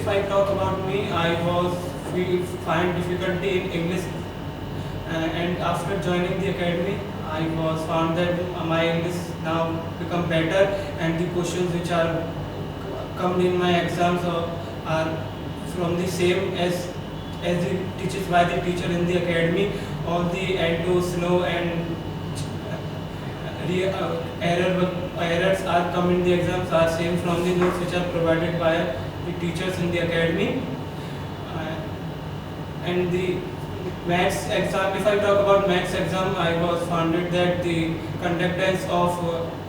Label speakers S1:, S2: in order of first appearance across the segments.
S1: I talk about me, I was find difficulty in English, and after joining the academy, I was found that my English now become better, and the questions which are come in my exams are from the same as the teaches by the teacher in the academy. All the Antos, no, and errors are come in the exams are same from the notes which are provided by the teachers in the academy. And the maths exam, if I talk about maths exam, I was founded that the conductance of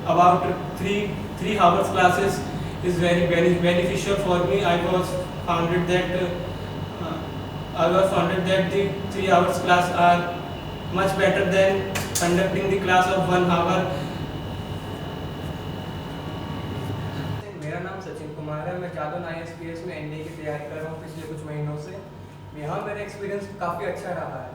S1: about 3 hours classes is very beneficial for me. I was founded that the 3 hours class are much better than conducting the class of 1 hour.
S2: मेरा नाम सचिन कुमार है। मैं Jadaun ISPS में NDA की तैयारी कर रहा हूँ पिछले कुछ महीनों से। यहाँ मेरा एक्सपीरियंस काफ़ी अच्छा रहा है।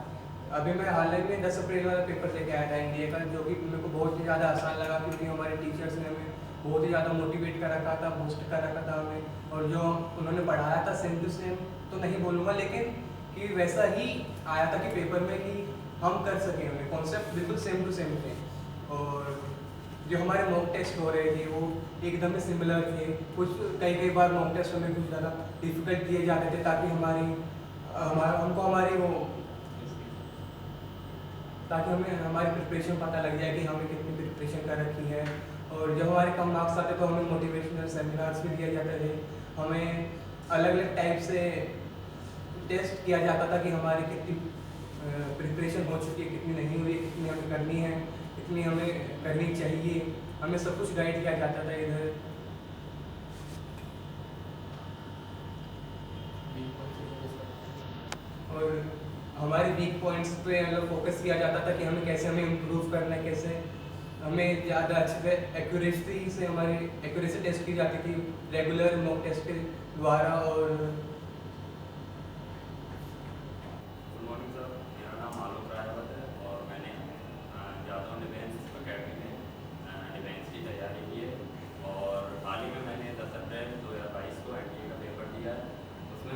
S2: अभी मैं हाल ही में 10 अप्रैल वाला पेपर लेके आया था एनडीए का, जो कि मेरे को बहुत ही ज़्यादा आसान लगा, क्योंकि हमारे टीचर्स ने हमें बहुत ही ज़्यादा मोटिवेट कर रखा था, बूस्ट कर रखा था हमें, और जो उन्होंने पढ़ाया था सेम टू सेम तो नहीं बोलूँगा, लेकिन कि वैसा ही आया था कि पेपर में कि हम कर सकें, हमें कॉन्सेप्ट बिल्कुल सेम टू सेम थे। और जो हमारे मॉक टेस्ट हो रहे थे वो एकदम ही सिमिलर थे। कुछ कई बार मॉक टेस्ट हमें कुछ ज़्यादा डिफिकल्ट दिए जाते थे, ताकि हमें हमारी प्रिपरेशन पता लग जाए कि हमें कितनी प्रिपरेशन कर रखी है। और जब हमारे कम मार्क्स आते तो हमें मोटिवेशनल सेमिनार्स भी दिए जाते थे। हमें अलग अलग टाइप से टेस्ट किया जाता था कि हमारी कितनी प्रिपरेशन हो चुकी है, कितनी नहीं हुई, कितनी हमें करनी है, कितनी हमें करनी चाहिए। हमें सब कुछ गाइड किया जाता था इधर। और हमारे वीक पॉइंट्स पे मतलब फोकस किया जाता था कि हमें इम्प्रूव करना है, कैसे हमें ज़्यादा अच्छे से एक्यूरेसी से हमारी एक्यूरेसी टेस्ट की जाती थी रेगुलर मॉक टेस्ट के द्वारा। और
S3: गुड मॉर्निंग सर, मेरा नाम आलोक रायवत है और मैंने जादौन डिफेंस अकेडमी में डिफेंस की तैयारी की है। और हाल ही में मैंने 10 अप्रैल 2022 को एनडीए का पेपर दिया है। उसमें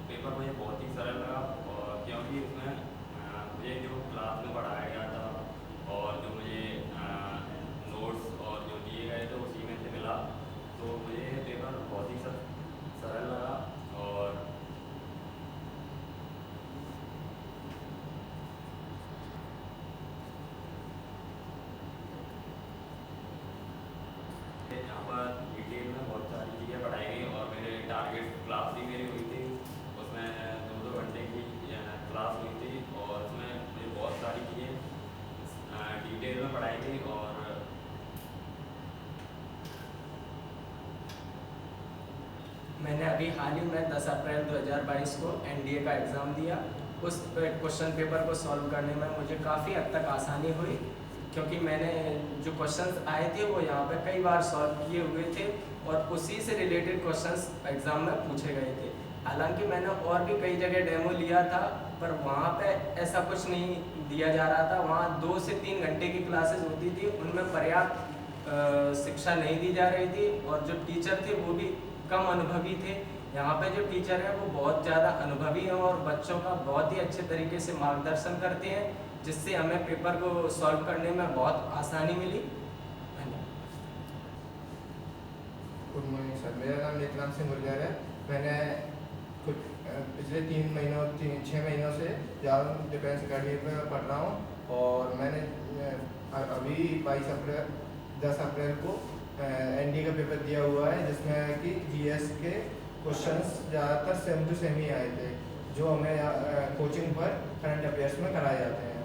S3: पेपर मुझे बहुत ही सरल लगा, और क्योंकि उसमें मुझे जो क्लास में पढ़ाया गया था और जो मुझे नोट्स और जो दिए गए थे उसी में से मिला, तो मुझे पेपर बहुत ही सरल लगा। और यहाँ पर डिटेल में बहुत सारी चीज़ें पढ़ाई गई, और मेरे टारगेट क्लास भी मेरी हुई थी। उसमें 2-2 घंटे की क्लास हुई थी, और उसमें मुझे बहुत सारी चीज़ें डिटेल में पढ़ाई गई। और
S2: मैंने अभी हाल ही में 10 अप्रैल 2022 को एनडीए का एग्ज़ाम दिया। उस क्वेश्चन पेपर को सॉल्व करने में मुझे काफ़ी हद तक आसानी हुई, क्योंकि मैंने जो क्वेश्चंस आए थे वो यहाँ पे कई बार सॉल्व किए हुए थे, और उसी से रिलेटेड क्वेश्चंस एग्ज़ाम में पूछे गए थे। हालांकि मैंने और भी कई जगह डेमो लिया था, पर वहाँ पे ऐसा कुछ नहीं दिया जा रहा था। वहाँ 2 से 3 घंटे की क्लासेस होती थी, उनमें पर्याप्त शिक्षा नहीं दी जा रही थी, और जो टीचर थे वो भी कम अनुभवी थे। यहाँ पे जो टीचर हैं वो बहुत ज़्यादा अनुभवी हैं और बच्चों का बहुत ही अच्छे तरीके से मार्गदर्शन करते हैं, जिससे हमें पेपर को सॉल्व करने में बहुत आसानी मिली।
S4: गुड मॉर्निंग सर, मेरा नाम नेत्रांश सिंह गुर्जर है। मैंने कुछ पिछले 6 महीनों से जादौन डिफेंस अकेडमी में पढ़ रहा हूँ, और मैंने अभी 10 अप्रैल को एनडीए का पेपर दिया हुआ है, जिसमें कि जीएस के क्वेश्चंस ज़्यादातर सेम टू सेम ही आए थे, जो हमें कोचिंग पर करंट अफेयर्स में कराए जाते हैं।